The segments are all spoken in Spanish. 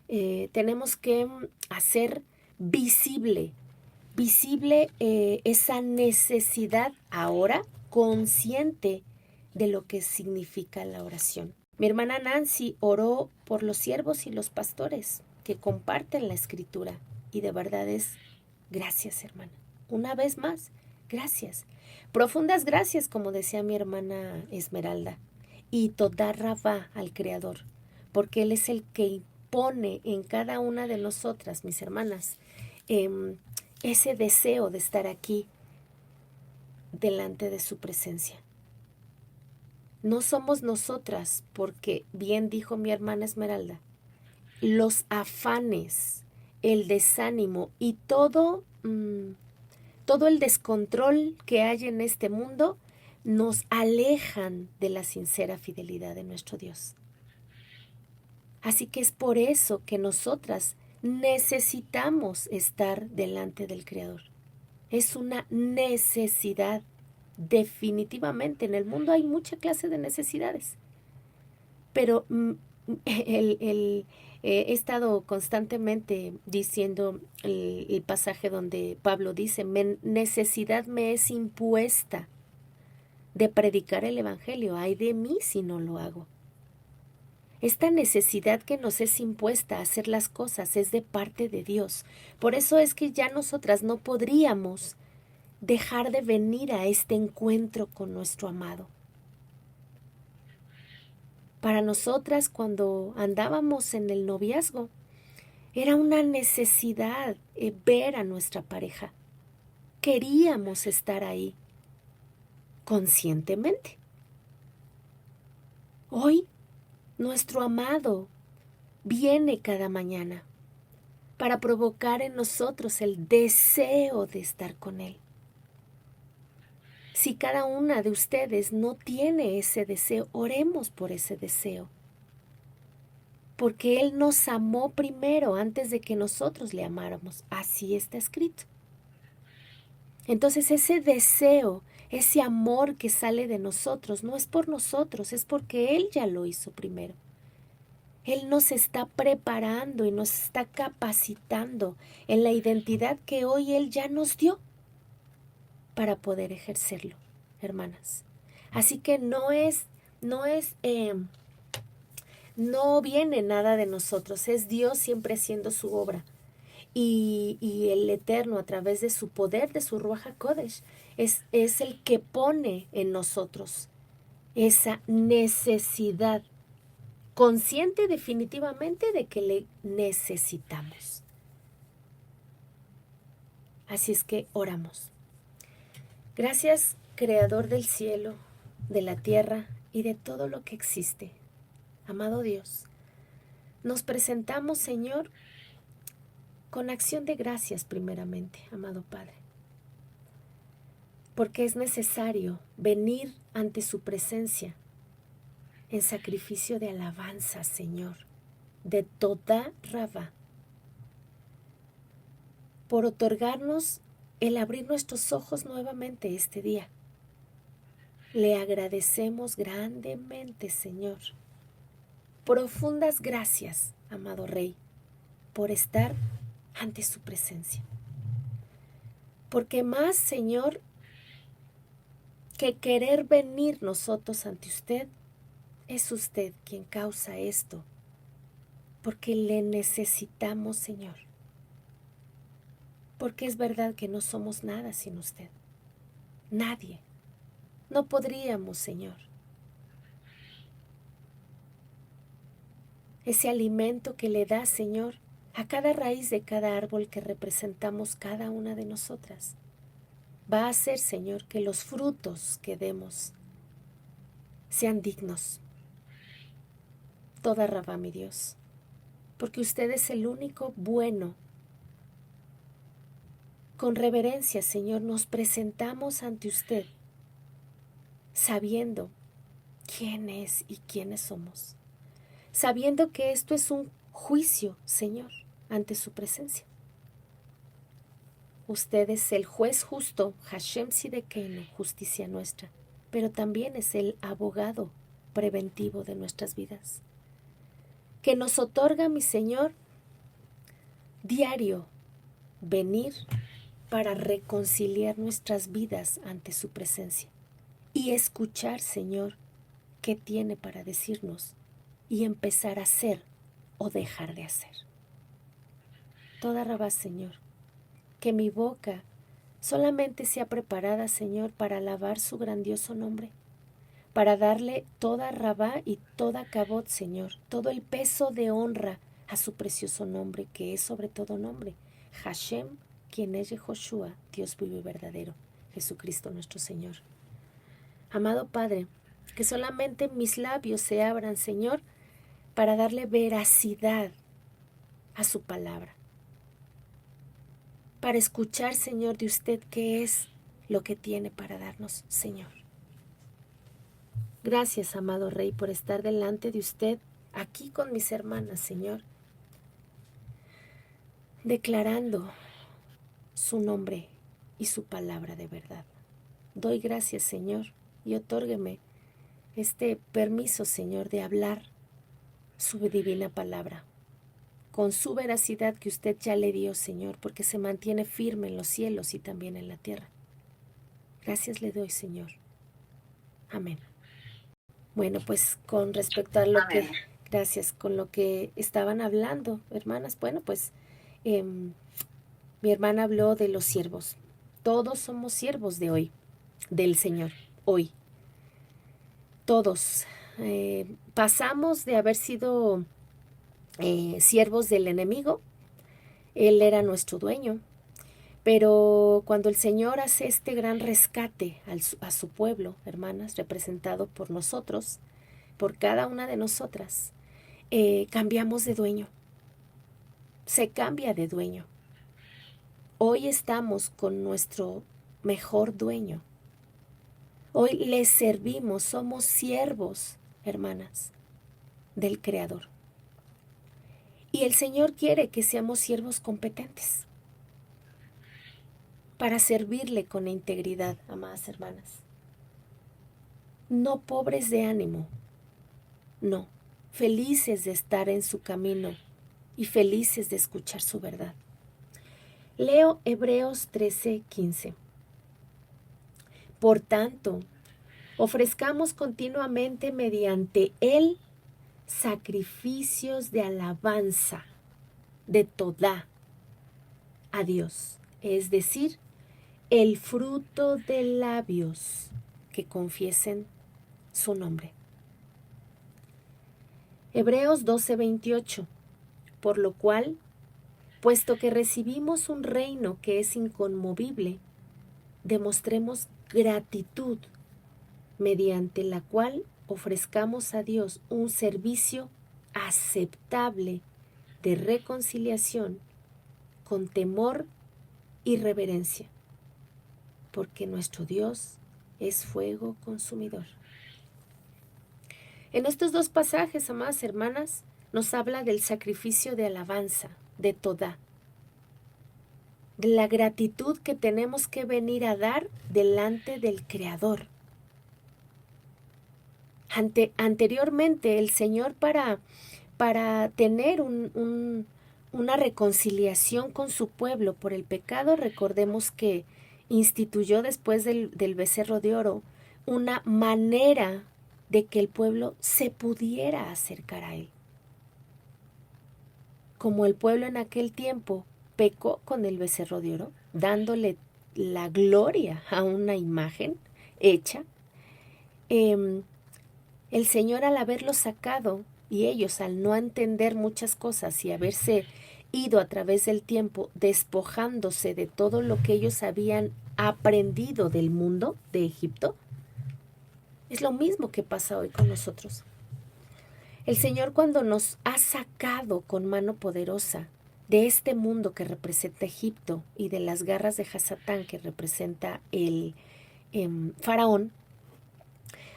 tenemos que hacer visible esa necesidad ahora consciente de lo que significa la oración. Mi hermana Nancy oró por los siervos y los pastores que comparten la escritura y de verdad es gracias, hermana. Una vez más, gracias. Profundas gracias, como decía mi hermana Esmeralda. Y toda rabá al Creador, porque Él es el que pone en cada una de nosotras, mis hermanas, ese deseo de estar aquí delante de su presencia. No somos nosotras, porque bien dijo mi hermana Esmeralda, los afanes, el desánimo y todo el descontrol que hay en este mundo nos alejan de la sincera fidelidad de nuestro Dios. Así que es por eso que nosotras necesitamos estar delante del Creador. Es una necesidad. Definitivamente en el mundo hay mucha clase de necesidades. Pero he estado constantemente diciendo el pasaje donde Pablo dice, necesidad me es impuesta de predicar el Evangelio. Ay de mí si no lo hago. Esta necesidad que nos es impuesta a hacer las cosas es de parte de Dios. Por eso es que ya nosotras no podríamos dejar de venir a este encuentro con nuestro amado. Para nosotras, cuando andábamos en el noviazgo, era una necesidad ver a nuestra pareja. Queríamos estar ahí conscientemente. Hoy, nuestro amado viene cada mañana para provocar en nosotros el deseo de estar con Él. Si cada una de ustedes no tiene ese deseo, oremos por ese deseo. Porque Él nos amó primero antes de que nosotros le amáramos. Así está escrito. Entonces ese deseo, ese amor que sale de nosotros, no es por nosotros, es porque Él ya lo hizo primero. Él nos está preparando y nos está capacitando en la identidad que hoy Él ya nos dio para poder ejercerlo, hermanas. Así que no viene nada de nosotros, es Dios siempre haciendo su obra. Y el Eterno, a través de su poder, de su Ruach HaKodesh, es el que pone en nosotros esa necesidad, consciente definitivamente de que le necesitamos. Así es que oramos. Gracias, Creador del cielo, de la tierra y de todo lo que existe. Amado Dios, nos presentamos, Señor, con acción de gracias primeramente, amado Padre, porque es necesario venir ante su presencia en sacrificio de alabanza, Señor, de toda Rabá, por otorgarnos el abrir nuestros ojos nuevamente este día. Le agradecemos grandemente, Señor. Profundas gracias, amado Rey, por estar ante su presencia. Porque más, Señor, que querer venir nosotros ante usted, es usted quien causa esto, porque le necesitamos, Señor. Porque es verdad que no somos nada sin usted. Nadie. No podríamos, Señor. Ese alimento que le da, Señor, a cada raíz de cada árbol que representamos cada una de nosotras, va a hacer, Señor, que los frutos que demos sean dignos. Toda Rabá, mi Dios, porque usted es el único bueno. Con reverencia, Señor, nos presentamos ante usted, sabiendo quién es y quiénes somos, sabiendo que esto es un juicio, Señor, ante su presencia. Usted es el juez justo, Hashem Sidekenu, justicia nuestra, pero también es el abogado preventivo de nuestras vidas, que nos otorga, mi Señor, diario venir para reconciliar nuestras vidas ante su presencia y escuchar, Señor, qué tiene para decirnos y empezar a hacer o dejar de hacer. Toda rabá, Señor, que mi boca solamente sea preparada, Señor, para alabar su grandioso nombre, para darle toda rabá y toda cabot, Señor, todo el peso de honra a su precioso nombre, que es sobre todo nombre, Hashem, quien es Yehoshua, Dios vivo y verdadero, Jesucristo nuestro Señor. Amado Padre, que solamente mis labios se abran, Señor, para darle veracidad a su palabra, para escuchar, Señor, de usted qué es lo que tiene para darnos, Señor. Gracias, amado Rey, por estar delante de usted, aquí con mis hermanas, Señor, declarando su nombre y su palabra de verdad. Doy gracias, Señor, y otórgueme este permiso, Señor, de hablar su divina palabra, con su veracidad que usted ya le dio, Señor, porque se mantiene firme en los cielos y también en la tierra. Gracias le doy, Señor. Amén. Bueno, pues con respecto a lo Amén. gracias, con lo que estaban hablando, hermanas, bueno, pues mi hermana habló de los siervos. Todos somos siervos de hoy, del Señor, hoy. Todos. Pasamos de haber sido siervos del enemigo. Él era nuestro dueño. Pero cuando el Señor hace este gran rescate a su pueblo, hermanas, representado por nosotros, por cada una de nosotras, cambiamos de dueño. Se cambia de dueño. Hoy estamos con nuestro mejor dueño. Hoy le servimos, somos siervos, hermanas, del Creador. Y el Señor quiere que seamos siervos competentes para servirle con integridad, amadas hermanas. No pobres de ánimo, no, felices de estar en su camino y felices de escuchar su verdad. Leo Hebreos 13:15. Por tanto, ofrezcamos continuamente mediante él sacrificios de alabanza, de todá, a Dios, es decir, el fruto de labios que confiesen su nombre. Hebreos 12:28. Por lo cual, puesto que recibimos un reino que es inconmovible, demostremos gratitud, mediante la cual ofrezcamos a Dios un servicio aceptable de reconciliación con temor y reverencia, porque nuestro Dios es fuego consumidor. En estos dos pasajes, amadas hermanas, nos habla del sacrificio de alabanza, de todá, de la gratitud que tenemos que venir a dar delante del Creador. Anteriormente, el Señor para tener una reconciliación con su pueblo por el pecado, recordemos que instituyó después del becerro de oro una manera de que el pueblo se pudiera acercar a él. Como el pueblo en aquel tiempo pecó con el becerro de oro, dándole la gloria a una imagen hecha, el Señor, al haberlo sacado y ellos al no entender muchas cosas y haberse ido a través del tiempo despojándose de todo lo que ellos habían aprendido del mundo de Egipto, es lo mismo que pasa hoy con nosotros. El Señor, cuando nos ha sacado con mano poderosa de este mundo que representa Egipto y de las garras de Hasatán que representa el faraón,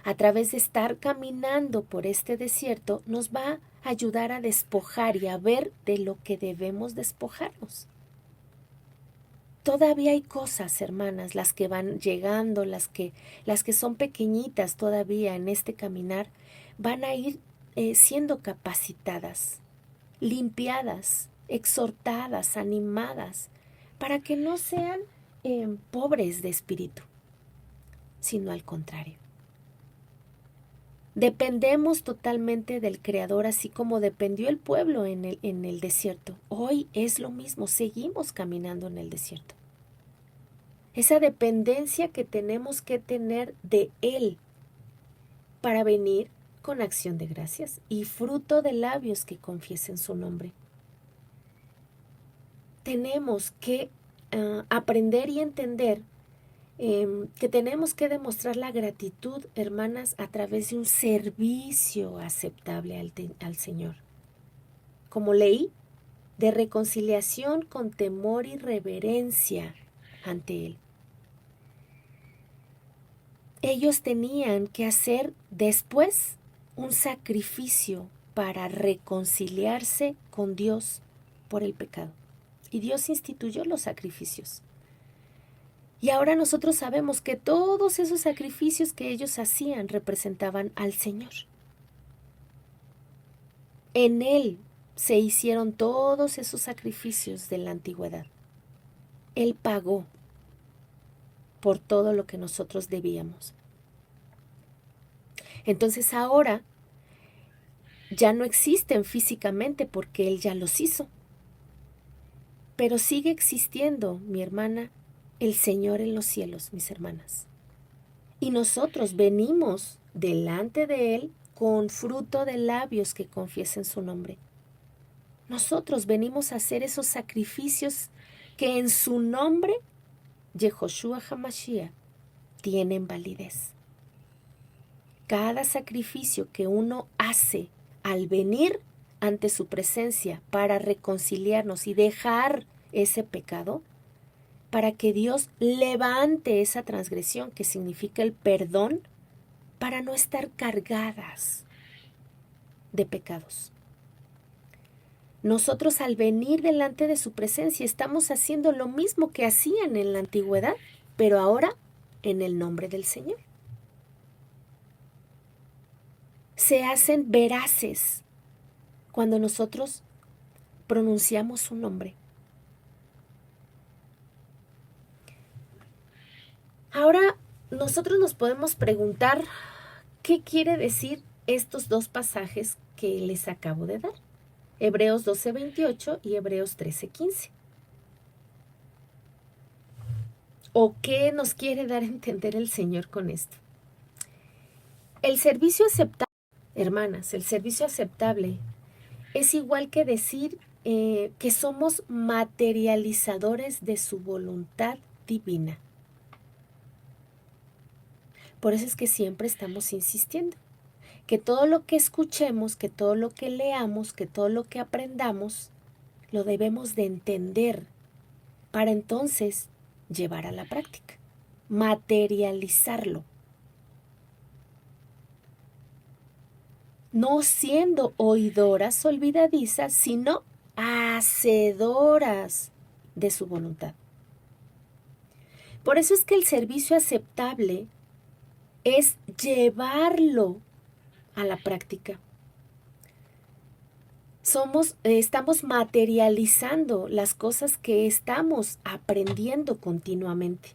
a través de estar caminando por este desierto, nos va a ayudar a despojar y a ver de lo que debemos despojarnos. Todavía hay cosas, hermanas, las que van llegando, las que son pequeñitas todavía en este caminar, van a ir siendo capacitadas, limpiadas, exhortadas, animadas, para que no sean pobres de espíritu, sino al contrario. Dependemos totalmente del Creador, así como dependió el pueblo en el desierto. Hoy es lo mismo, seguimos caminando en el desierto. Esa dependencia que tenemos que tener de Él para venir con acción de gracias y fruto de labios que confiesen su nombre. Tenemos que aprender y entender que tenemos que demostrar la gratitud, hermanas, a través de un servicio aceptable al Señor. Como leí, de reconciliación con temor y reverencia ante Él. Ellos tenían que hacer después un sacrificio para reconciliarse con Dios por el pecado. Y Dios instituyó los sacrificios. Y ahora nosotros sabemos que todos esos sacrificios que ellos hacían representaban al Señor. En Él se hicieron todos esos sacrificios de la antigüedad. Él pagó por todo lo que nosotros debíamos. Entonces ahora ya no existen físicamente porque Él ya los hizo. Pero sigue existiendo, mi hermana, el Señor en los cielos, mis hermanas. Y nosotros venimos delante de Él con fruto de labios que confiesen su nombre. Nosotros venimos a hacer esos sacrificios que en su nombre, Yehoshua HaMashiach, tienen validez. Cada sacrificio que uno hace al venir ante su presencia para reconciliarnos y dejar ese pecado, para que Dios levante esa transgresión que significa el perdón, para no estar cargadas de pecados. Nosotros al venir delante de su presencia estamos haciendo lo mismo que hacían en la antigüedad, pero ahora en el nombre del Señor. Se hacen veraces cuando nosotros pronunciamos su nombre. Ahora nosotros nos podemos preguntar qué quiere decir estos dos pasajes que les acabo de dar. Hebreos 12:28 y Hebreos 13:15. ¿O qué nos quiere dar a entender el Señor con esto? El servicio aceptable, hermanas, el servicio aceptable es igual que decir que somos materializadores de su voluntad divina. Por eso es que siempre estamos insistiendo que todo lo que escuchemos, que todo lo que leamos, que todo lo que aprendamos, lo debemos de entender para entonces llevar a la práctica, materializarlo. No siendo oidoras olvidadizas, sino hacedoras de su voluntad. Por eso es que el servicio aceptable es llevarlo a la práctica. Estamos materializando las cosas que estamos aprendiendo continuamente.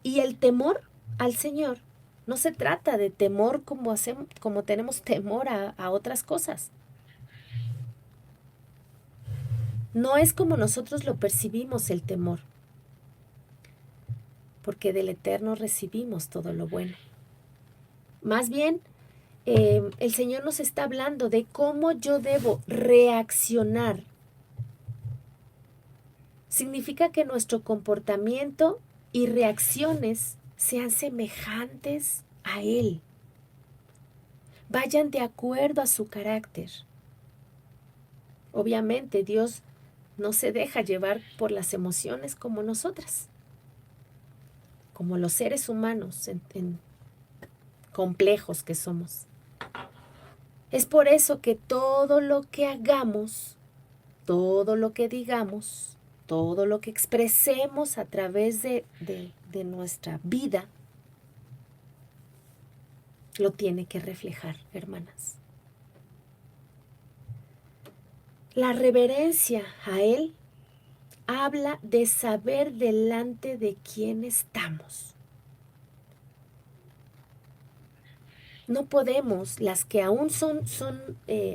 Y el temor al Señor no se trata de temor como tenemos temor a otras cosas. No es como nosotros lo percibimos el temor, porque del Eterno recibimos todo lo bueno. Más bien, el Señor nos está hablando de cómo yo debo reaccionar. Significa que nuestro comportamiento y reacciones sean semejantes a Él. Vayan de acuerdo a su carácter. Obviamente, Dios no se deja llevar por las emociones como nosotras, como los seres humanos complejos que somos. Es por eso que todo lo que hagamos, todo lo que digamos, todo lo que expresemos a través de nuestra vida, lo tiene que reflejar, hermanas. La reverencia a Él habla de saber delante de quién estamos. No podemos, las que aún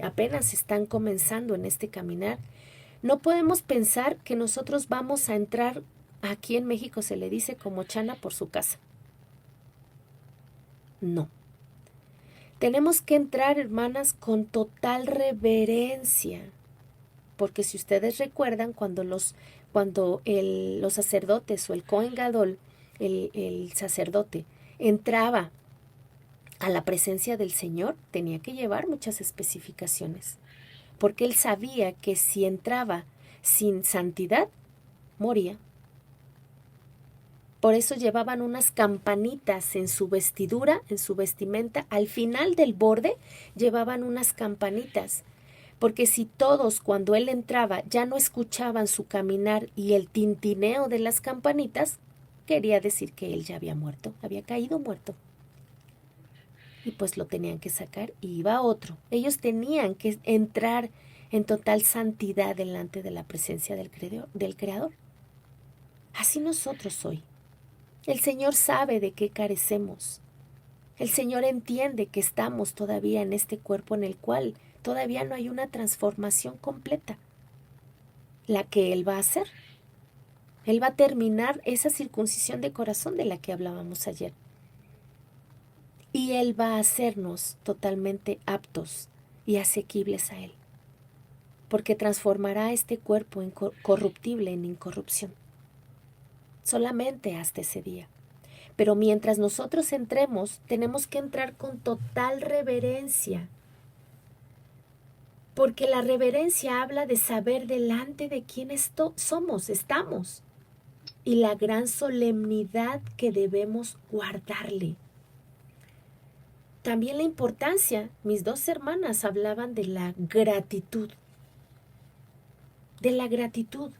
apenas están comenzando en este caminar, no podemos pensar que nosotros vamos a entrar, aquí en México se le dice como chana por su casa. No. Tenemos que entrar, hermanas, con total reverencia. Porque si ustedes recuerdan, cuando los sacerdotes o el Cohen Gadol, el sacerdote, entraba a la presencia del Señor, tenía que llevar muchas especificaciones. Porque él sabía que si entraba sin santidad, moría. Por eso llevaban unas campanitas en su vestidura, en su vestimenta. Al final del borde llevaban unas campanitas. Porque si todos cuando él entraba ya no escuchaban su caminar y el tintineo de las campanitas, quería decir que él ya había muerto, había caído muerto. Y pues lo tenían que sacar y iba otro. Ellos tenían que entrar en total santidad delante de la presencia del Creador. Así nosotros hoy. El Señor sabe de qué carecemos. El Señor entiende que estamos todavía en este cuerpo en el cual todavía no hay una transformación completa, la que Él va a hacer. Él va a terminar esa circuncisión de corazón de la que hablábamos ayer. Y Él va a hacernos totalmente aptos y asequibles a Él, porque transformará este cuerpo corruptible en incorrupción. Solamente hasta ese día. Pero mientras nosotros entremos, tenemos que entrar con total reverencia. Porque la reverencia habla de saber delante de quién estamos. Y la gran solemnidad que debemos guardarle. También la importancia, mis dos hermanas hablaban de la gratitud. De la gratitud.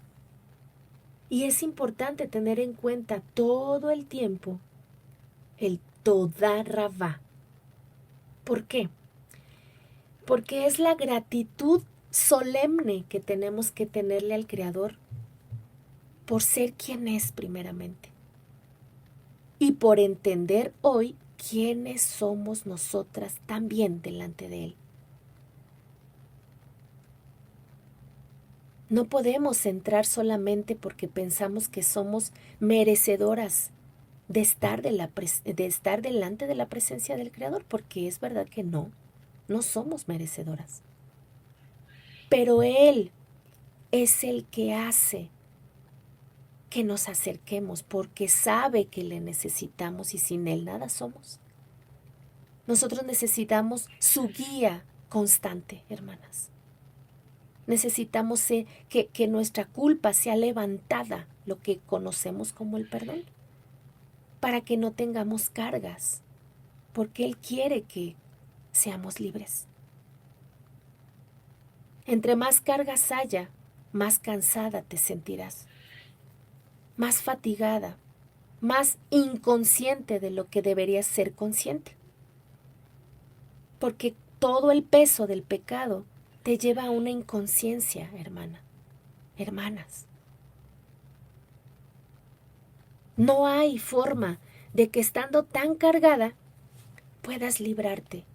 Y es importante tener en cuenta todo el tiempo el Todá Rabá. ¿Por qué? Porque es la gratitud solemne que tenemos que tenerle al Creador por ser quien es primeramente y por entender hoy quiénes somos nosotras también delante de Él. No podemos entrar solamente porque pensamos que somos merecedoras de estar delante de la presencia del Creador, porque es verdad que no somos merecedoras. Pero Él es el que hace que nos acerquemos, porque sabe que le necesitamos y sin Él nada somos. Nosotros necesitamos su guía constante, hermanas. Necesitamos que nuestra culpa sea levantada, lo que conocemos como el perdón, para que no tengamos cargas, porque Él quiere que seamos libres. Entre más cargas haya, más cansada te sentirás, más fatigada, más inconsciente de lo que deberías ser consciente. Porque todo el peso del pecado te lleva a una inconsciencia, hermanas. No hay forma de que estando tan cargada puedas librarte,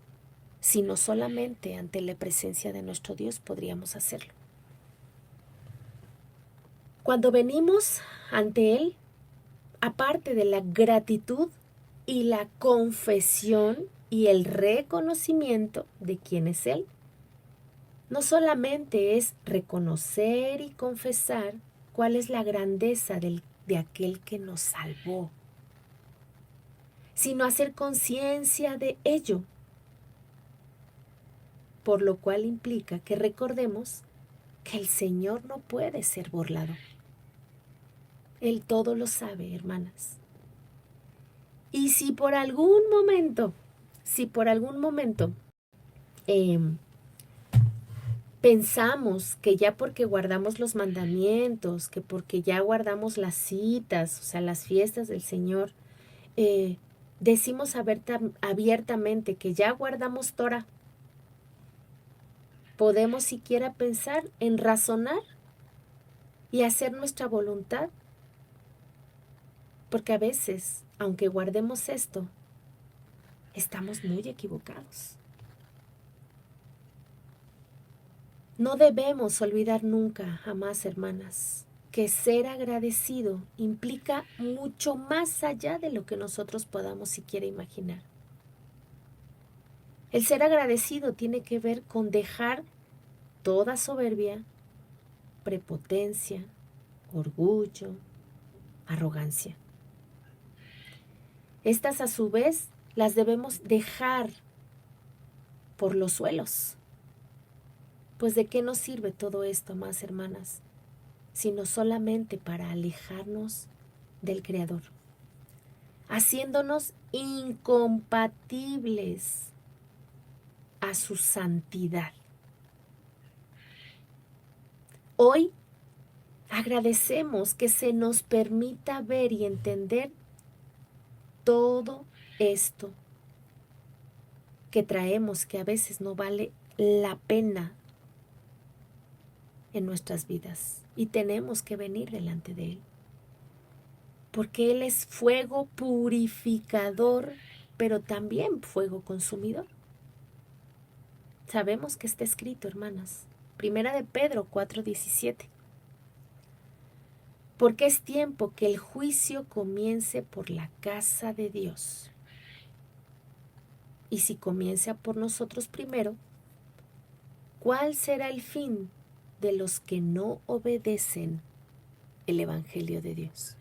sino solamente ante la presencia de nuestro Dios podríamos hacerlo. Cuando venimos ante Él, aparte de la gratitud y la confesión y el reconocimiento de quién es Él, no solamente es reconocer y confesar cuál es la grandeza de aquel que nos salvó, sino hacer conciencia de ello, por lo cual implica que recordemos que el Señor no puede ser burlado. Él todo lo sabe, hermanas. Y si por algún momento pensamos que ya porque guardamos los mandamientos, que porque ya guardamos las citas, o sea, las fiestas del Señor, decimos abiertamente que ya guardamos Torah, ¿Podemos siquiera pensar en razonar y hacer nuestra voluntad? Porque a veces, aunque guardemos esto, estamos muy equivocados. No debemos olvidar nunca, jamás, hermanas, que ser agradecido implica mucho más allá de lo que nosotros podamos siquiera imaginar. El ser agradecido tiene que ver con dejar toda soberbia, prepotencia, orgullo, arrogancia. Estas a su vez las debemos dejar por los suelos. Pues ¿de qué nos sirve todo esto, más hermanas? Sino solamente para alejarnos del Creador, haciéndonos incompatibles a su santidad. Hoy agradecemos que se nos permita ver y entender todo esto que traemos, que a veces no vale la pena en nuestras vidas, y tenemos que venir delante de Él, porque Él es fuego purificador, pero también fuego consumidor. Sabemos que está escrito, hermanas, Primera de Pedro 4:17, porque es tiempo que el juicio comience por la casa de Dios. Y si comienza por nosotros primero, ¿cuál será el fin de los que no obedecen el Evangelio de Dios?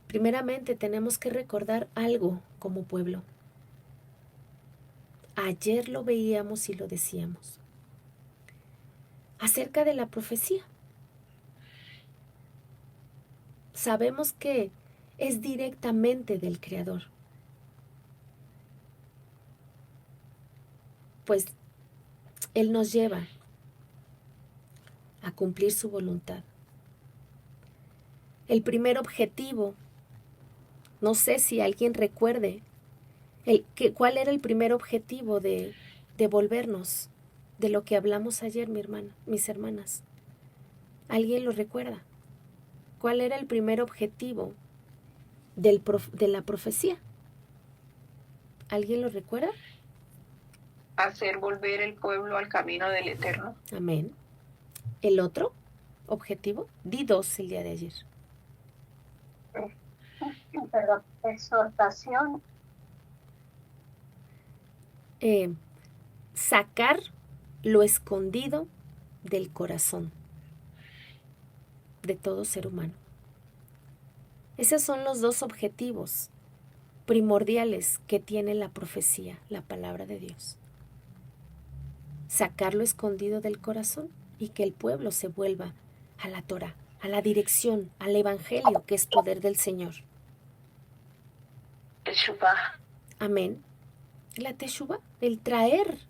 Primeramente tenemos que recordar algo como pueblo. Ayer lo veíamos y lo decíamos. Acerca de la profecía. Sabemos que es directamente del Creador. Pues Él nos lleva a cumplir su voluntad. El primer objetivo, no sé si alguien recuerde, ¿cuál era el primer objetivo de volvernos de lo que hablamos ayer, mis hermanas? ¿Alguien lo recuerda? ¿Cuál era el primer objetivo de la profecía? ¿Alguien lo recuerda? Hacer volver el pueblo al camino del Eterno. Amén. ¿El otro objetivo? Di dos el día de ayer. Perdón, exhortación. Sacar lo escondido del corazón de todo ser humano. Esos son los dos objetivos primordiales que tiene la profecía, la palabra de Dios. Sacar lo escondido del corazón y que el pueblo se vuelva a la Torá, a la dirección, al Evangelio, que es poder del Señor. Teshuvah. Amén. La Teshuvah, el traer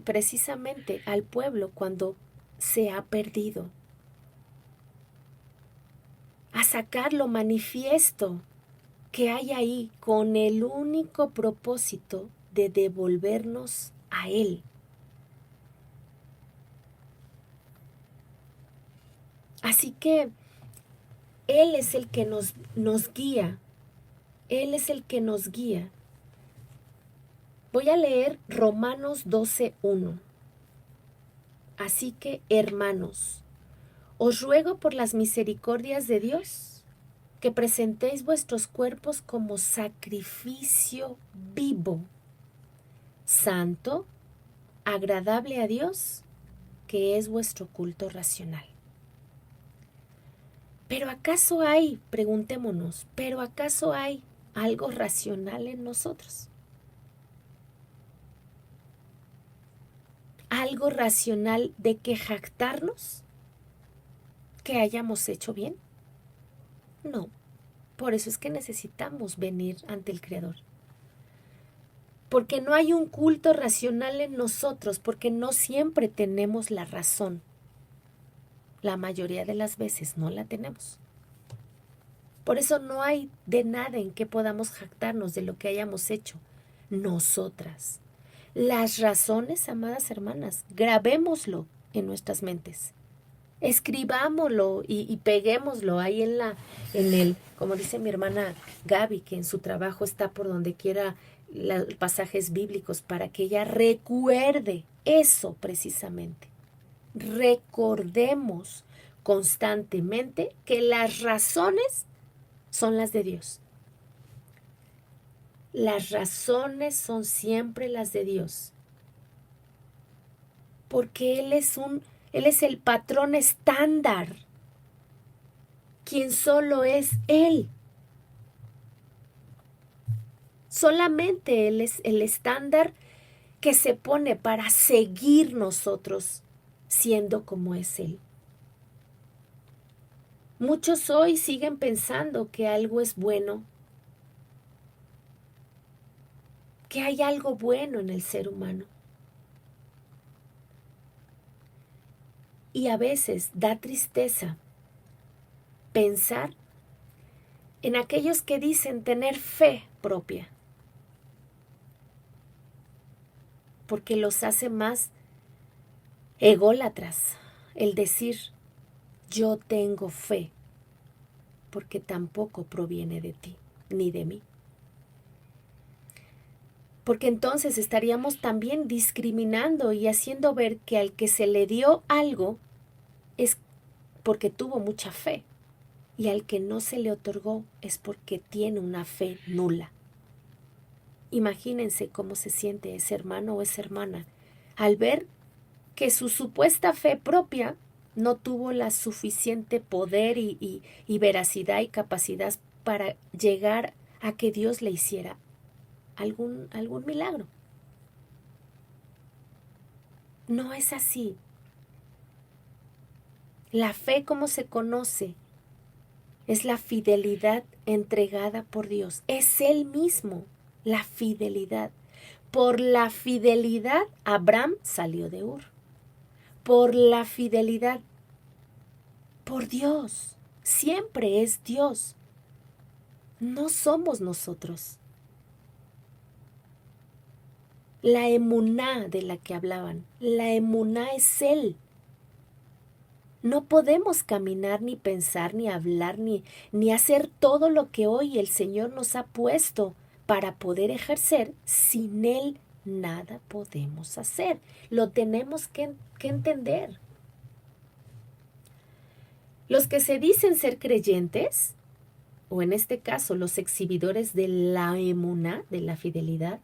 precisamente al pueblo cuando se ha perdido, a sacar lo manifiesto que hay ahí con el único propósito de devolvernos a Él. Así que Él es el que nos guía. Él es el que nos guía. Voy a leer Romanos 12:1. Así que, hermanos, os ruego por las misericordias de Dios que presentéis vuestros cuerpos como sacrificio vivo, santo, agradable a Dios, que es vuestro culto racional. ¿Pero acaso hay, preguntémonos, ¿pero acaso hay algo racional en nosotros? ¿Algo racional de que jactarnos? ¿Que hayamos hecho bien? No, por eso es que necesitamos venir ante el Creador. Porque no hay un culto racional en nosotros, porque no siempre tenemos la razón. La mayoría de las veces no la tenemos. Por eso no hay de nada en que podamos jactarnos de lo que hayamos hecho nosotras. Las razones, amadas hermanas, grabémoslo en nuestras mentes. Escribámoslo y peguémoslo ahí como dice mi hermana Gaby, que en su trabajo está por donde quiera los pasajes bíblicos para que ella recuerde eso precisamente. Recordemos constantemente que las razones son las de Dios. Las razones son siempre las de Dios. Porque Él es el patrón estándar, quien solo es Él. Solamente Él es el estándar que se pone para seguir nosotros siendo como es Él. Muchos hoy siguen pensando que algo es bueno, que hay algo bueno en el ser humano. Y a veces da tristeza pensar en aquellos que dicen tener fe propia, porque los hace más ególatras el decir yo tengo fe, porque tampoco proviene de ti ni de mí. Porque entonces estaríamos también discriminando y haciendo ver que al que se le dio algo es porque tuvo mucha fe y al que no se le otorgó es porque tiene una fe nula. Imagínense cómo se siente ese hermano o esa hermana al ver que su supuesta fe propia no tuvo la suficiente poder y veracidad y capacidad para llegar a que Dios le hiciera algún milagro. No es así. La fe, como se conoce, es la fidelidad entregada por Dios. Es Él mismo, la fidelidad. Por la fidelidad, Abraham salió de Ur. Por la fidelidad, por Dios. Siempre es Dios. No somos nosotros. La emuná de la que hablaban, la emuná es Él. No podemos caminar, ni pensar, ni hablar, ni hacer todo lo que hoy el Señor nos ha puesto para poder ejercer. Sin Él nada podemos hacer. Lo tenemos que entender. Los que se dicen ser creyentes, o en este caso los exhibidores de la emuná, de la fidelidad,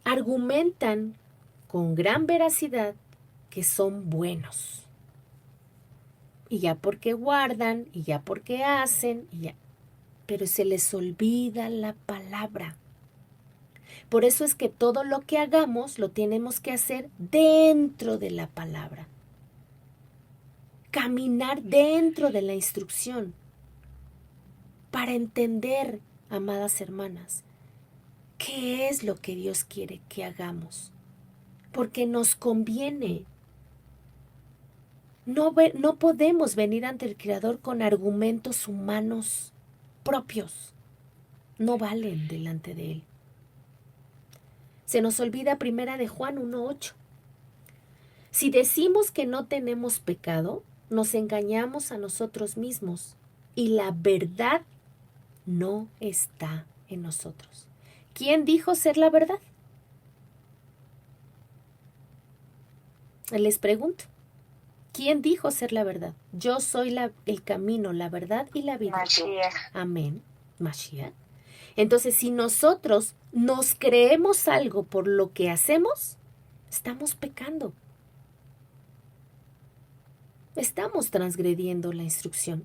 argumentan con gran veracidad que son buenos. Y ya porque guardan, y ya porque hacen, y ya. Pero se les olvida la palabra. Por eso es que todo lo que hagamos lo tenemos que hacer dentro de la palabra. Caminar dentro de la instrucción. Para entender, amadas hermanas, qué es lo que Dios quiere que hagamos. Porque nos conviene. No podemos venir ante el Creador con argumentos humanos propios. No valen delante de Él. Se nos olvida primera de Juan 1:8. Si decimos que no tenemos pecado, nos engañamos a nosotros mismos y la verdad no está en nosotros. ¿Quién dijo ser la verdad? Les pregunto. ¿Quién dijo ser la verdad? Yo soy el camino, la verdad y la vida. Mashiach. Amén. Mashiach. Entonces, si nosotros nos creemos algo por lo que hacemos, estamos pecando. Estamos transgrediendo la instrucción.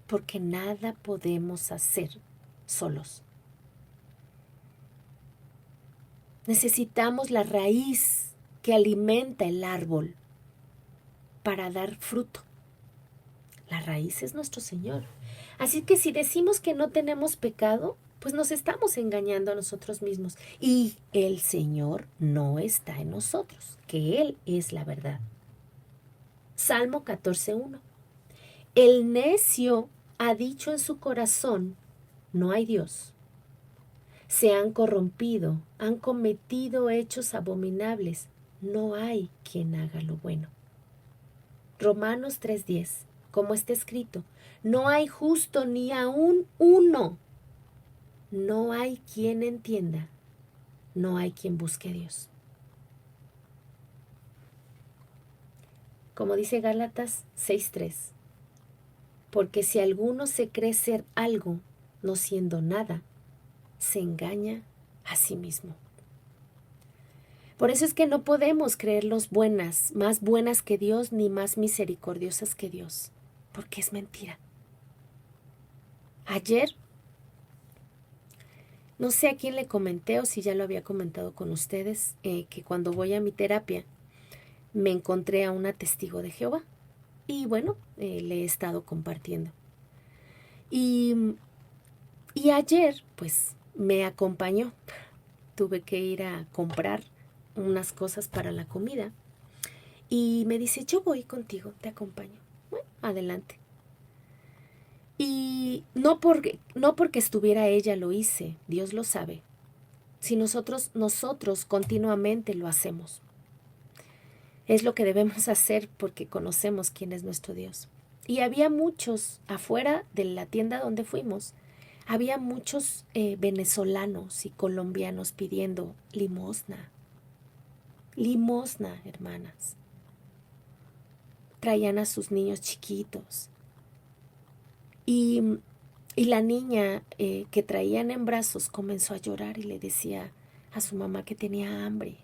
Porque nada podemos hacer solos. Necesitamos la raíz que alimenta el árbol para dar fruto. La raíz es nuestro Señor. Así que si decimos que no tenemos pecado, pues nos estamos engañando a nosotros mismos. Y el Señor no está en nosotros, que Él es la verdad. Salmo 14:1. El necio ha dicho en su corazón, no hay Dios. se han corrompido, han cometido hechos abominables. No hay quien haga lo bueno. Romanos 3:10, como está escrito, no hay justo ni aún uno. No hay quien entienda, no hay quien busque a Dios. Como dice Gálatas 6:3, porque si alguno se cree ser algo, no siendo nada, se engaña a sí mismo. Por eso es que no podemos creerlos buenas, más buenas que Dios, ni más misericordiosas que Dios, porque es mentira. Ayer, no sé a quién le comenté o si ya lo había comentado con ustedes, que cuando voy a mi terapia me encontré a una testigo de Jehová y bueno, le he estado compartiendo. Y ayer, pues, me acompañó. Tuve que ir a comprar unas cosas para la comida y me dice, yo voy contigo, te acompaño. Bueno, adelante. Y no porque estuviera ella lo hice, Dios lo sabe. Si nosotros continuamente lo hacemos. Es lo que debemos hacer porque conocemos quién es nuestro Dios. Y había muchos afuera de la tienda donde fuimos. Había muchos venezolanos y colombianos pidiendo limosna. Limosna, hermanas. Traían a sus niños chiquitos. Y la niña que traían en brazos comenzó a llorar y le decía a su mamá que tenía hambre.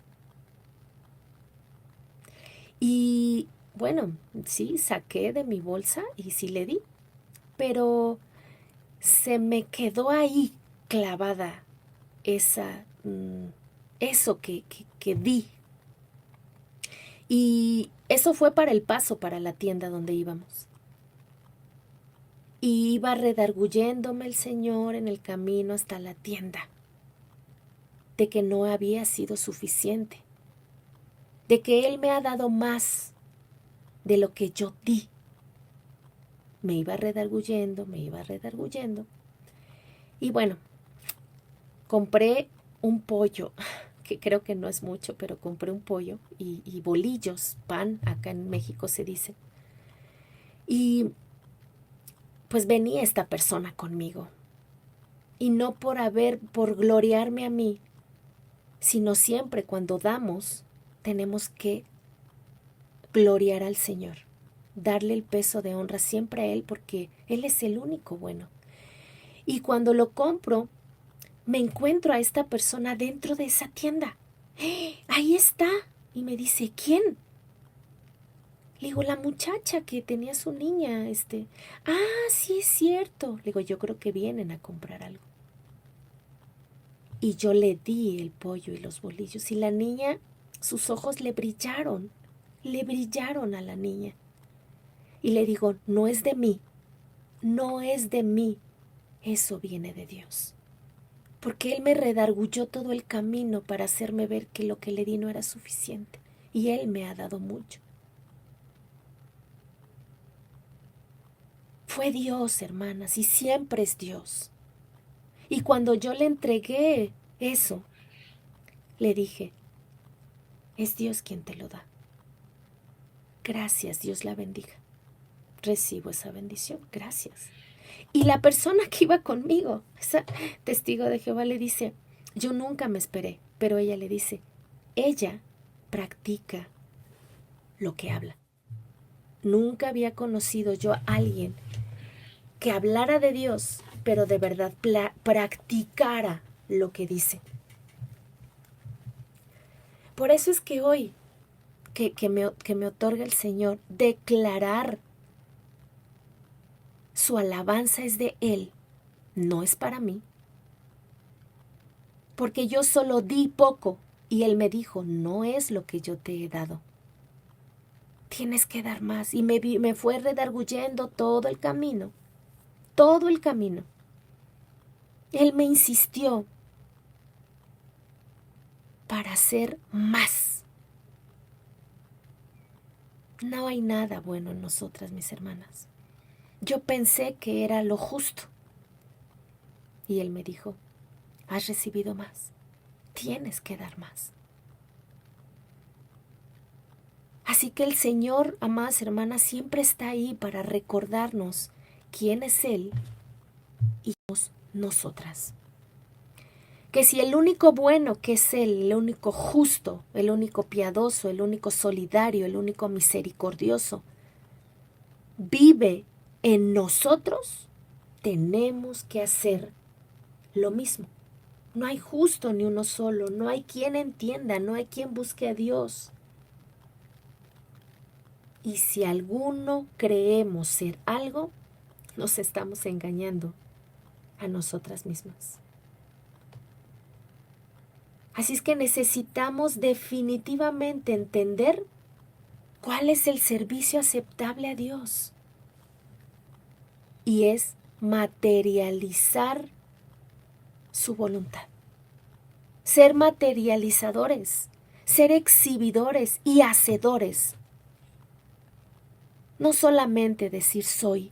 Y bueno, sí, saqué de mi bolsa y sí le di, pero se me quedó ahí clavada eso que di. Y eso fue para el paso para la tienda donde íbamos. Y iba redarguyéndome el Señor en el camino hasta la tienda, de que no había sido suficiente, de que Él me ha dado más de lo que yo di. Me iba redarguyendo. Y bueno, compré un pollo, que creo que no es mucho, pero compré un pollo y bolillos, pan, acá en México se dice. Y pues venía esta persona conmigo. Y no por gloriarme a mí, sino siempre cuando damos, tenemos que gloriar al Señor, darle el peso de honra siempre a Él, porque Él es el único bueno. Y cuando lo compro, me encuentro a esta persona dentro de esa tienda. Ahí está. Y me dice, ¿quién? Le digo, la muchacha que tenía su niña, sí es cierto. Le digo, yo creo que vienen a comprar algo. Y yo le di el pollo y los bolillos. Y la niña, sus ojos le brillaron a la niña. Y le digo, no es de mí, eso viene de Dios. Porque Él me redarguyó todo el camino para hacerme ver que lo que le di no era suficiente. Y Él me ha dado mucho. Fue Dios, hermanas, y siempre es Dios. Y cuando yo le entregué eso, le dije, es Dios quien te lo da. Gracias, Dios la bendiga. Recibo esa bendición, gracias. Y la persona que iba conmigo, esa testigo de Jehová, le dice, yo nunca me esperé, pero ella le dice, ella practica lo que habla. Nunca había conocido yo a alguien que hablara de Dios, pero de verdad practicara lo que dice. Por eso es que hoy, que me otorga el Señor, declarar su alabanza es de Él, no es para mí. Porque yo solo di poco y Él me dijo, no es lo que yo te he dado. Tienes que dar más. Y me fue redarguyendo todo el camino. Él me insistió para hacer más. No hay nada bueno en nosotras, mis hermanas. Yo pensé que era lo justo. Y Él me dijo, has recibido más. Tienes que dar más. Así que el Señor, amadas hermanas, siempre está ahí para recordarnos quién es Él y nosotras. Que si el único bueno que es Él, el único justo, el único piadoso, el único solidario, el único misericordioso, vive en nosotros, tenemos que hacer lo mismo. No hay justo ni uno solo, no hay quien entienda, no hay quien busque a Dios. Y si alguno creemos ser algo, nos estamos engañando a nosotras mismas. Así es que necesitamos definitivamente entender cuál es el servicio aceptable a Dios. Y es materializar su voluntad. Ser materializadores, ser exhibidores y hacedores. No solamente decir soy,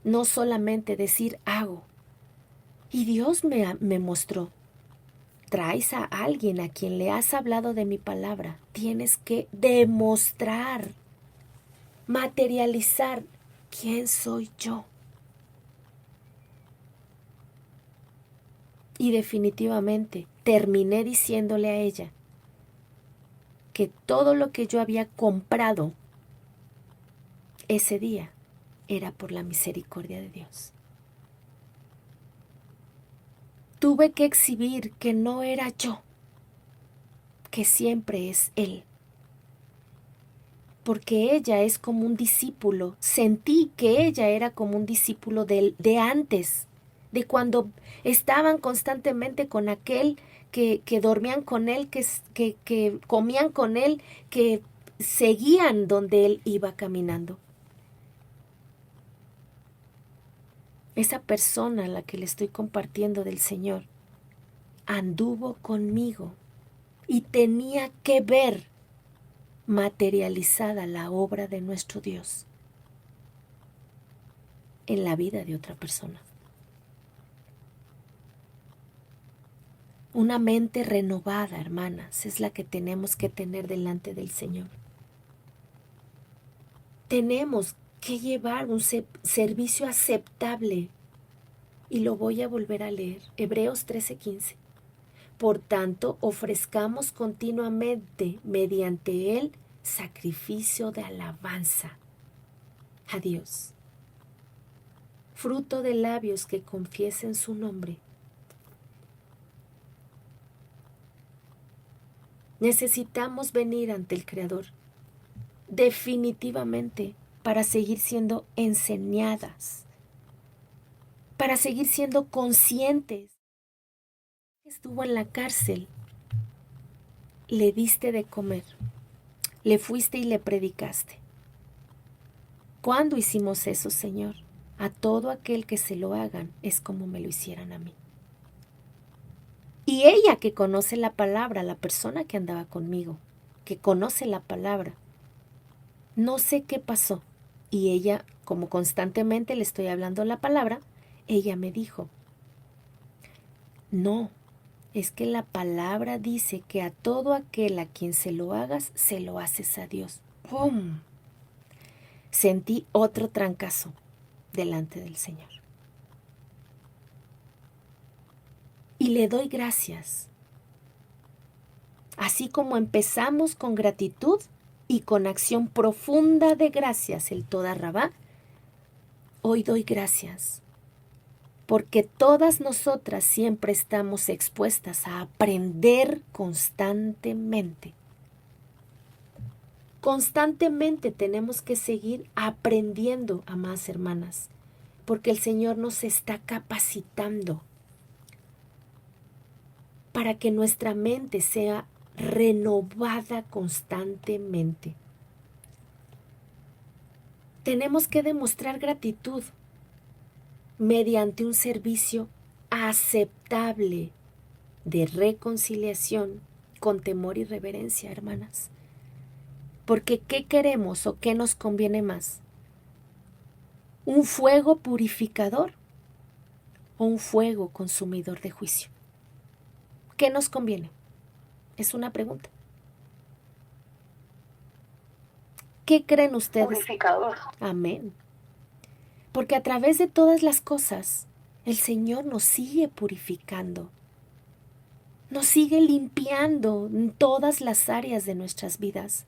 no solamente decir hago. Y Dios me mostró, traes a alguien a quien le has hablado de mi palabra, tienes que demostrar, materializar quién soy yo. Y definitivamente terminé diciéndole a ella que todo lo que yo había comprado ese día era por la misericordia de Dios. Tuve que exhibir que no era yo, que siempre es Él. Porque ella es como un discípulo. Sentí que ella era como un discípulo de antes, de cuando estaban constantemente con aquel, que dormían con él, que comían con él, que seguían donde él iba caminando. Esa persona a la que le estoy compartiendo del Señor anduvo conmigo y tenía que ver materializada la obra de nuestro Dios en la vida de otra persona. Una mente renovada, hermanas, es la que tenemos que tener delante del Señor. Tenemos que llevar un servicio aceptable. Y lo voy a volver a leer. Hebreos 13:15. Por tanto, ofrezcamos continuamente mediante él sacrificio de alabanza a Dios, fruto de labios que confiesen su nombre. Necesitamos venir ante el Creador definitivamente para seguir siendo enseñadas, para seguir siendo conscientes. Estuvo en la cárcel, le diste de comer, le fuiste y le predicaste. ¿Cuándo hicimos eso, Señor? A todo aquel que se lo hagan es como me lo hicieran a mí. Y ella que conoce la palabra, la persona que andaba conmigo, que conoce la palabra, no sé qué pasó. Y ella, como constantemente le estoy hablando la palabra, ella me dijo, no, es que la palabra dice que a todo aquel a quien se lo hagas, se lo haces a Dios. ¡Pum! Sentí otro trancazo delante del Señor. Y le doy gracias. Así como empezamos con gratitud y con acción profunda de gracias el Toda Rabá, hoy doy gracias. Porque todas nosotras siempre estamos expuestas a aprender constantemente. Constantemente tenemos que seguir aprendiendo, amadas hermanas, porque el Señor nos está capacitando para que nuestra mente sea renovada constantemente. Tenemos que demostrar gratitud mediante un servicio aceptable de reconciliación con temor y reverencia, hermanas. Porque ¿qué queremos o qué nos conviene más? ¿Un fuego purificador o un fuego consumidor de juicio? ¿Qué nos conviene? Es una pregunta. ¿Qué creen ustedes? Purificador. Amén. Porque a través de todas las cosas, el Señor nos sigue purificando. Nos sigue limpiando en todas las áreas de nuestras vidas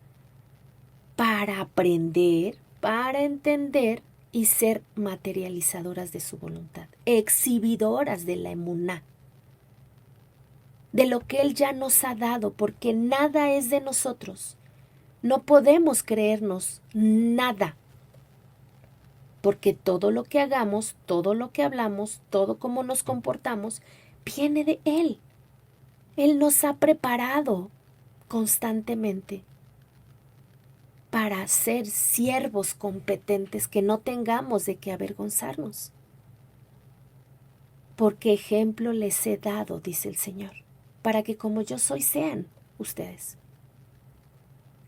para aprender, para entender y ser materializadoras de su voluntad, exhibidoras de la emuná, de lo que Él ya nos ha dado, porque nada es de nosotros. No podemos creernos nada, porque todo lo que hagamos, todo lo que hablamos, todo como nos comportamos, viene de Él. Él nos ha preparado constantemente para ser siervos competentes, que no tengamos de qué avergonzarnos. Porque ejemplo les he dado, dice el Señor, para que como yo soy sean ustedes.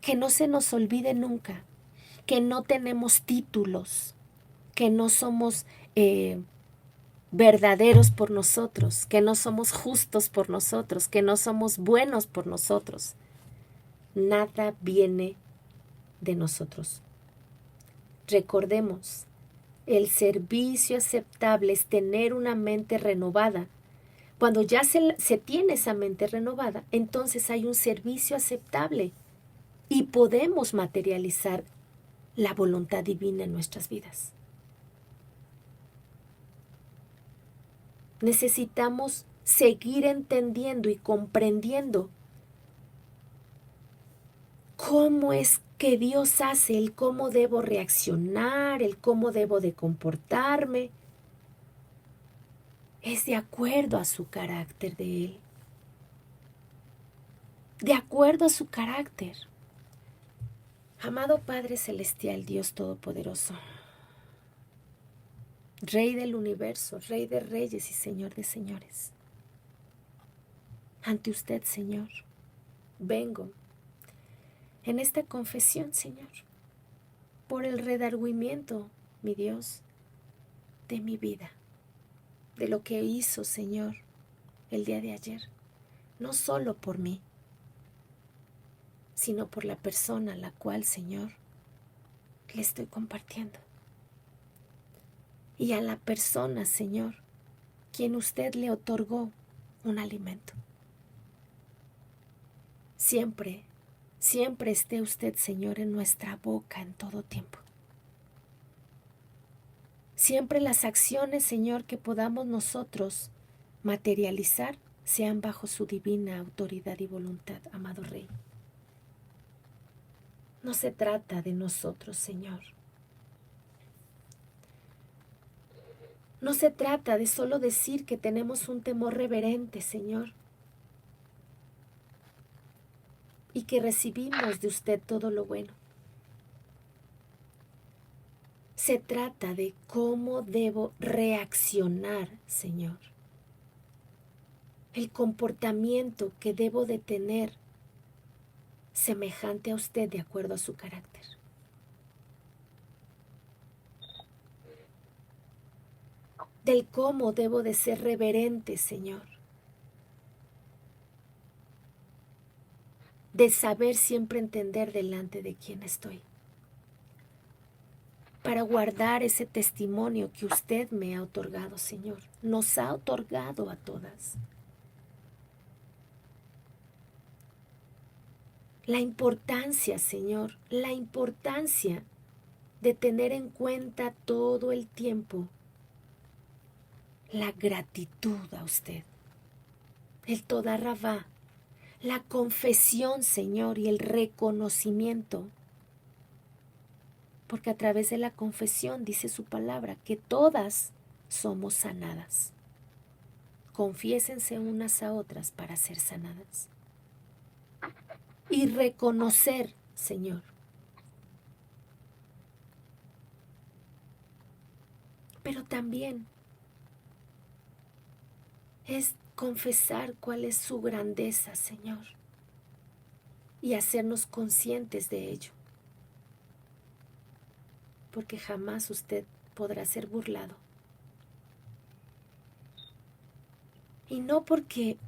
Que no se nos olvide nunca que no tenemos títulos, que no somos verdaderos por nosotros, que no somos justos por nosotros, que no somos buenos por nosotros. Nada viene de nosotros. Recordemos, el servicio aceptable es tener una mente renovada. Cuando ya se tiene esa mente renovada, entonces hay un servicio aceptable y podemos materializar la voluntad divina en nuestras vidas. Necesitamos seguir entendiendo y comprendiendo cómo es que Dios hace, el cómo debo reaccionar, el cómo debo de comportarme. Es de acuerdo a su carácter de Él. De acuerdo a su carácter. Amado Padre Celestial, Dios Todopoderoso, Rey del universo, Rey de reyes y Señor de señores. Ante usted, Señor, vengo en esta confesión, Señor, por el redargüimiento, mi Dios, de mi vida, de lo que hizo, Señor, el día de ayer, no solo por mí, sino por la persona a la cual, Señor, le estoy compartiendo. Y a la persona, Señor, quien usted le otorgó un alimento. Siempre, siempre esté usted, Señor, en nuestra boca en todo tiempo. Siempre las acciones, Señor, que podamos nosotros materializar sean bajo su divina autoridad y voluntad, amado Rey. No se trata de nosotros, Señor. No se trata de solo decir que tenemos un temor reverente, Señor, y que recibimos de usted todo lo bueno. Se trata de cómo debo reaccionar, Señor. El comportamiento que debo de tener semejante a usted de acuerdo a su carácter. Del cómo debo de ser reverente, Señor. De saber siempre entender delante de quién estoy. Para guardar ese testimonio que usted me ha otorgado, Señor. Nos ha otorgado a todas. La importancia, Señor, la importancia de tener en cuenta todo el tiempo la gratitud a usted, el Todá Rabá, la confesión, Señor, y el reconocimiento. Porque a través de la confesión dice su palabra que todas somos sanadas. Confiésense unas a otras para ser sanadas. Y reconocer, Señor. Pero también es confesar cuál es su grandeza, Señor, y hacernos conscientes de ello, porque jamás usted podrá ser burlado. Y no porque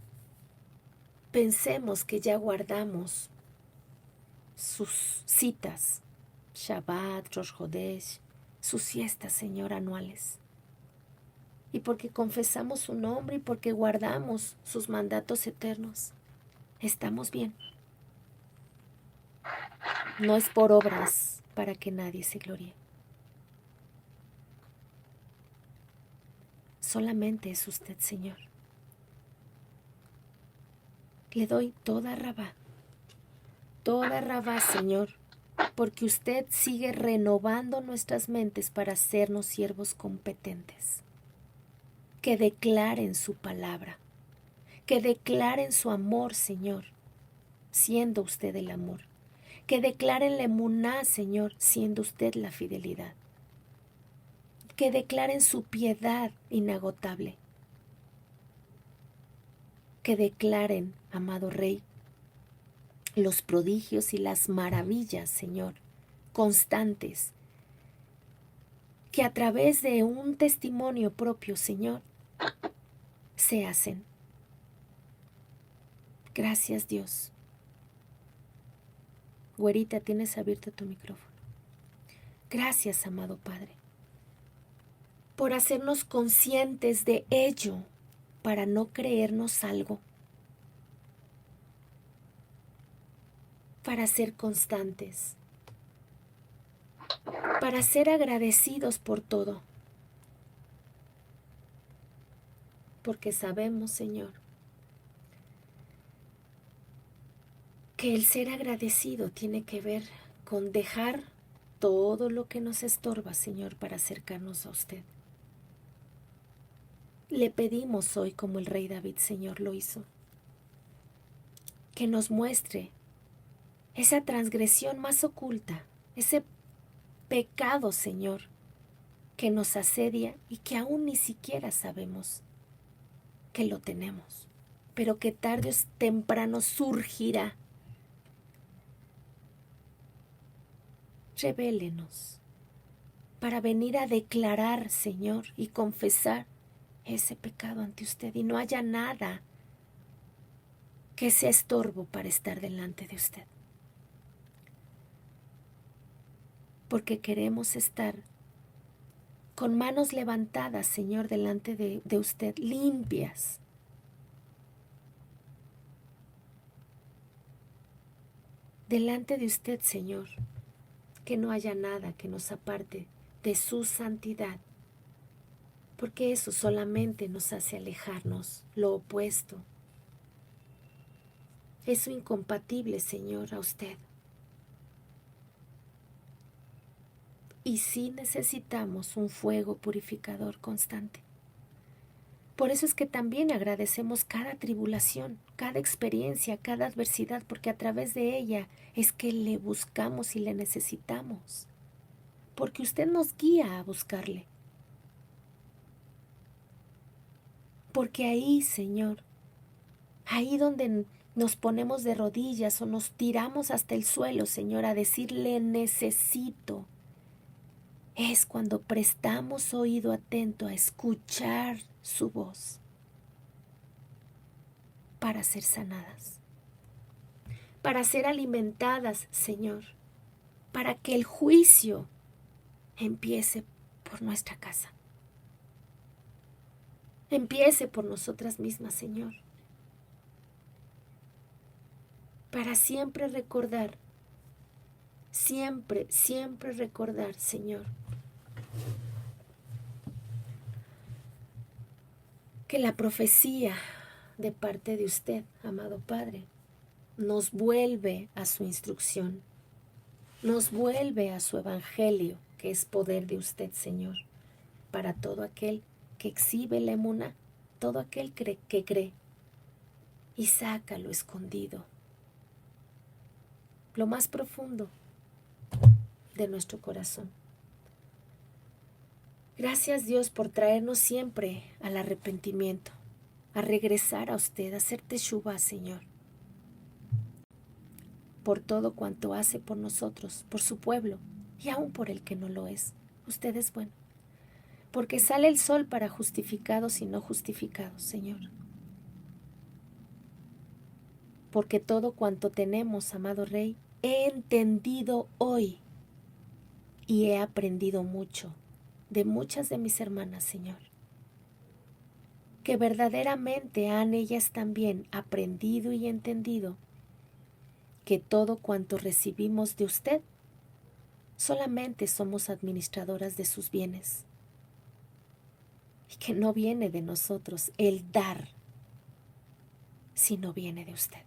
pensemos que ya guardamos sus citas, Shabbat, Rosh Hodesh, sus fiestas, Señor, anuales. Y porque confesamos su nombre y porque guardamos sus mandatos eternos, estamos bien. No es por obras para que nadie se gloríe. Solamente es usted, Señor. Le doy toda Rabá, Señor, porque usted sigue renovando nuestras mentes para hacernos siervos competentes, que declaren su palabra, que declaren su amor, Señor, siendo usted el amor, que declaren la emuná, Señor, siendo usted la fidelidad, que declaren su piedad inagotable, que declaren, amado Rey, los prodigios y las maravillas, Señor, constantes, que a través de un testimonio propio, Señor, se hacen. Gracias, Dios. Güerita, tienes abierto tu micrófono. Gracias, amado Padre, por hacernos conscientes de ello, para no creernos algo, para ser constantes, para ser agradecidos por todo, porque sabemos, Señor, que el ser agradecido tiene que ver con dejar todo lo que nos estorba, Señor, para acercarnos a usted. Le pedimos hoy, como el rey David, Señor, lo hizo, que nos muestre esa transgresión más oculta, ese pecado, Señor, que nos asedia y que aún ni siquiera sabemos que lo tenemos, pero que tarde o temprano surgirá. Revélenos para venir a declarar, Señor, y confesar ese pecado ante usted, y no haya nada que sea estorbo para estar delante de usted, porque queremos estar con manos levantadas, Señor, delante de usted, limpias, delante de usted, Señor, que no haya nada que nos aparte de su santidad, porque eso solamente nos hace alejarnos, lo opuesto. Eso incompatible, Señor, a usted. Y sí necesitamos un fuego purificador constante. Por eso es que también agradecemos cada tribulación, cada experiencia, cada adversidad, porque a través de ella es que le buscamos y le necesitamos. Porque usted nos guía a buscarle. Porque ahí, Señor, ahí donde nos ponemos de rodillas o nos tiramos hasta el suelo, Señor, a decirle necesito, es cuando prestamos oído atento a escuchar su voz para ser sanadas, para ser alimentadas, Señor, para que el juicio empiece por nuestra casa, empiece por nosotras mismas, Señor, para siempre recordar, siempre recordar, Señor, que la profecía de parte de usted, amado Padre, nos vuelve a su instrucción, nos vuelve a su evangelio, que es poder de usted, Señor, para todo aquel que exhibe la emuná, todo aquel que cree y saca lo escondido, lo más profundo de nuestro corazón. Gracias, Dios, por traernos siempre al arrepentimiento, a regresar a usted, a hacer teshuvá, Señor, por todo cuanto hace por nosotros, por su pueblo y aún por el que no lo es. Usted es bueno, porque sale el sol para justificados y no justificados, Señor. porque todo cuanto tenemos, amado Rey, he entendido hoy y he aprendido mucho de muchas de mis hermanas, Señor, que verdaderamente han ellas también aprendido y entendido que todo cuanto recibimos de usted, solamente somos administradoras de sus bienes y que no viene de nosotros el dar, sino viene de usted.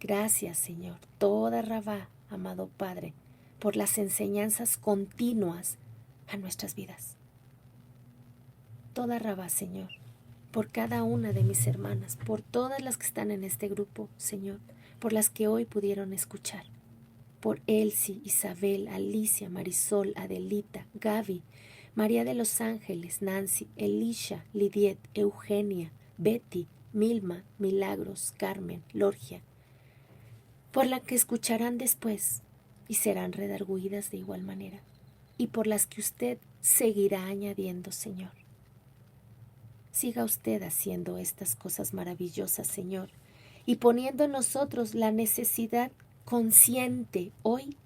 Gracias, Señor, toda Rabá, amado Padre, por las enseñanzas continuas a nuestras vidas. Toda Rabá, Señor, por cada una de mis hermanas, por todas las que están en este grupo, Señor, por las que hoy pudieron escuchar, por Elsie, Isabel, Alicia, Marisol, Adelita, Gaby, María de los Ángeles, Nancy, Elisha, Lidiet, Eugenia, Betty, Milma, Milagros, Carmen, Lorgia, por la que escucharán después y serán redargüidas de igual manera, y por las que usted seguirá añadiendo, Señor. Siga usted haciendo estas cosas maravillosas, Señor, y poniendo en nosotros la necesidad consciente hoy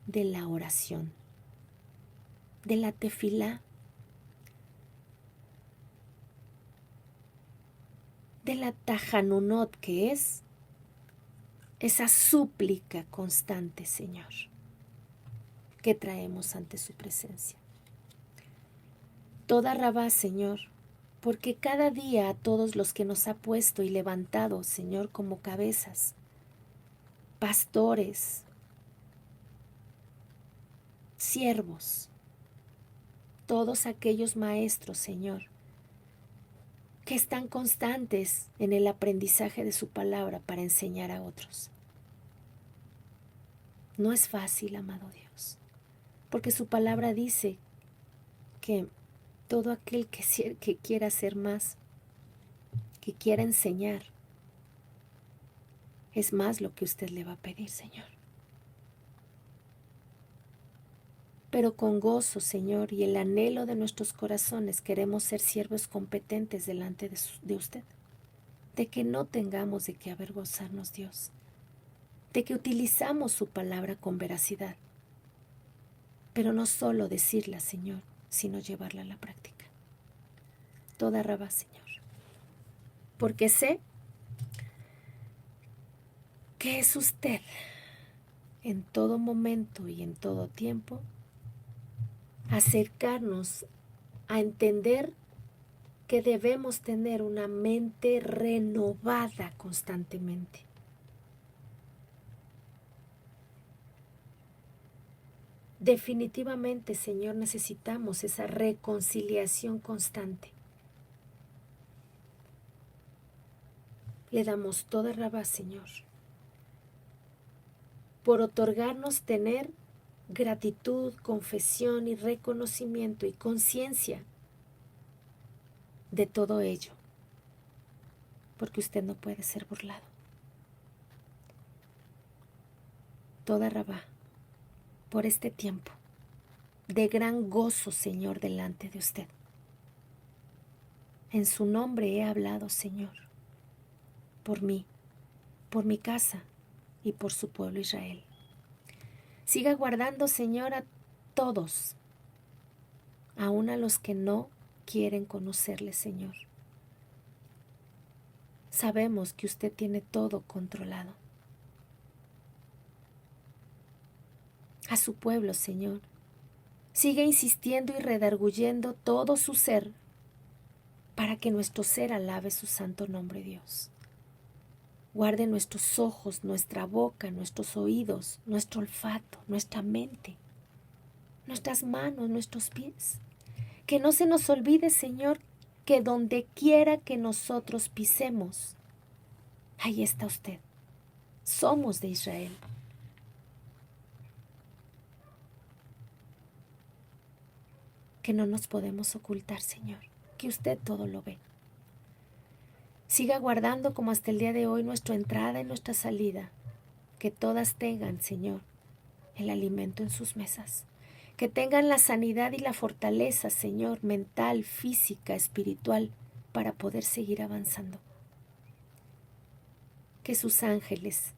de la oración, de la tefilá, de la tajanunot, que es esa súplica constante, Señor, que traemos ante su presencia. Toda Rabá, Señor, porque cada día a todos los que nos ha puesto y levantado, Señor, como cabezas, pastores, siervos, todos aquellos maestros, Señor, que están constantes en el aprendizaje de su palabra para enseñar a otros. No es fácil, amado Dios, porque su palabra dice que todo aquel que quiera hacer más, que quiera enseñar, es más lo que usted le va a pedir, Señor. Pero con gozo, Señor, y el anhelo de nuestros corazones queremos ser siervos competentes delante de usted, de que no tengamos de qué avergonzarnos, Dios, de que utilizamos su palabra con veracidad, pero no solo decirla, Señor, sino llevarla a la práctica. Toda Rabá, Señor, porque sé que es usted en todo momento y en todo tiempo acercarnos a entender que debemos tener una mente renovada constantemente. Definitivamente, Señor, necesitamos esa reconciliación constante. Le damos toda Rabá, Señor, por otorgarnos tener gratitud, confesión y reconocimiento y conciencia de todo ello, porque usted no puede ser burlado. Toda Rabá, por este tiempo de gran gozo, Señor, delante de usted. En su nombre he hablado, Señor, por mí, por mi casa y por su pueblo Israel. Siga guardando, Señor, a todos, aun a los que no quieren conocerle, Señor. Sabemos que usted tiene todo controlado. A su pueblo, Señor, sigue insistiendo y redarguyendo todo su ser para que nuestro ser alabe su santo nombre, Dios. Guarde nuestros ojos, nuestra boca, nuestros oídos, nuestro olfato, nuestra mente, nuestras manos, nuestros pies. Que no se nos olvide, Señor, que donde quiera que nosotros pisemos, ahí está usted. Somos de Israel. Que no nos podemos ocultar, Señor, que usted todo lo ve. Siga guardando como hasta el día de hoy nuestra entrada y nuestra salida. Que todas tengan, Señor, el alimento en sus mesas. Que tengan la sanidad y la fortaleza, Señor, mental, física, espiritual, para poder seguir avanzando. que sus ángeles,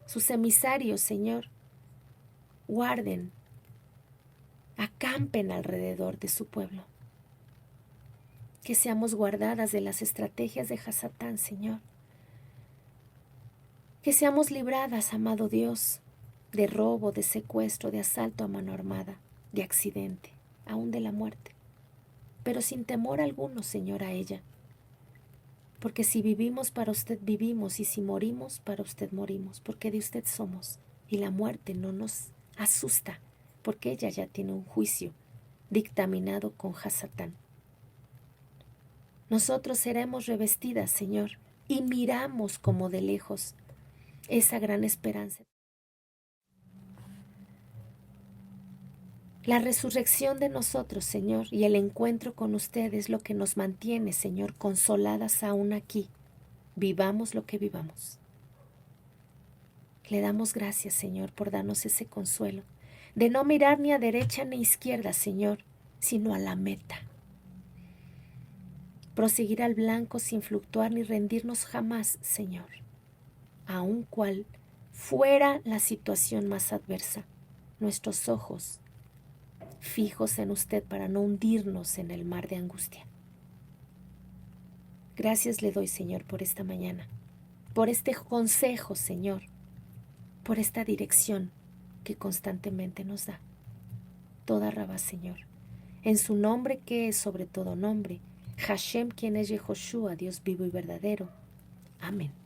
sus emisarios, Señor, guarden, acampen alrededor de su pueblo. Que seamos guardadas de las estrategias de Hasatán, Señor. Que seamos libradas, amado Dios, de robo, de secuestro, de asalto a mano armada, de accidente, aún de la muerte. Pero sin temor alguno, Señor, a ella. Porque si vivimos, para usted vivimos, y si morimos, para usted morimos, porque de usted somos. Y la muerte no nos asusta, porque ella ya tiene un juicio dictaminado con Hasatán. Nosotros seremos revestidas, Señor, y miramos como de lejos esa gran esperanza. La resurrección de nosotros, Señor, y el encuentro con usted es lo que nos mantiene, Señor, consoladas aún aquí. Vivamos lo que vivamos. Le damos gracias, Señor, por darnos ese consuelo, de no mirar ni a derecha ni a izquierda, Señor, sino a la meta. Proseguir al blanco sin fluctuar ni rendirnos jamás, Señor, aun cual fuera la situación más adversa. Nuestros ojos fijos en usted para no hundirnos en el mar de angustia. Gracias le doy, Señor, por esta mañana, por este consejo, Señor, por esta dirección que constantemente nos da. Toda Rabá, Señor, en su nombre que es sobre todo nombre, Hashem, quien es Yehoshua, Dios vivo y verdadero. Amén.